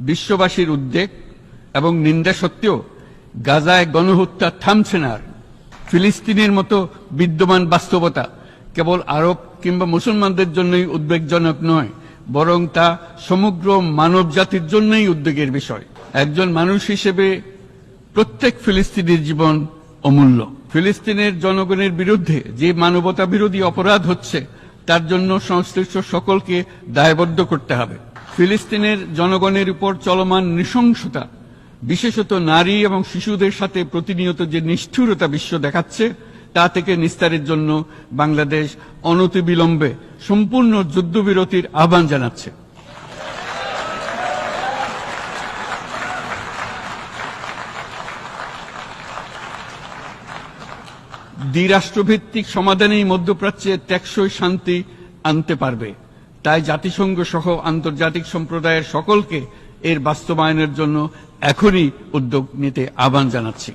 বিশ্ববাসীর উদ্বেগ এবং নিন্দা সত্ত্বেও গাজায় গণহত্যা থামছে না। ফিলিস্তিনের মতো বিদ্যমান বাস্তবতা কেবল আরব কিংবা মুসলমানদের জন্যই উদ্বেগজনক নয়, বরং তা সমগ্র মানব জাতির জন্যই উদ্বেগের বিষয়। একজন মানুষ হিসেবে প্রত্যেক ফিলিস্তিনির জীবন অমূল্য। ফিলিস্তিনের জনগণের বিরুদ্ধে যে মানবতা বিরোধী অপরাধ হচ্ছে তার জন্য সংশ্লিষ্ট সকলকে দায়বদ্ধ করতে হবে। ফিলিস্তিনের জনগণের উপর চলমান নৃশংসতা, বিশেষত নারী এবং শিশুদের সাথে প্রতিনিয়ত যে নিষ্ঠুরতা বিশ্ব দেখাচ্ছে, তা থেকে নিস্তারের জন্য বাংলাদেশ অনতিবিলম্বে সম্পূর্ণ যুদ্ধবিরতির আহ্বান জানাচ্ছে। দ্বিরাষ্ট্রভিত্তিক সমাধানেই মধ্যপ্রাচ্যে টেকসই শান্তি আনতে পারবে। তাই জাতিসংঘ সহ আন্তর্জাতিক সম্প্রদায়ের সকলকে এর বাস্তবায়নের জন্য এখনই উদ্যোগ নিতে আহ্বান জানাচ্ছি।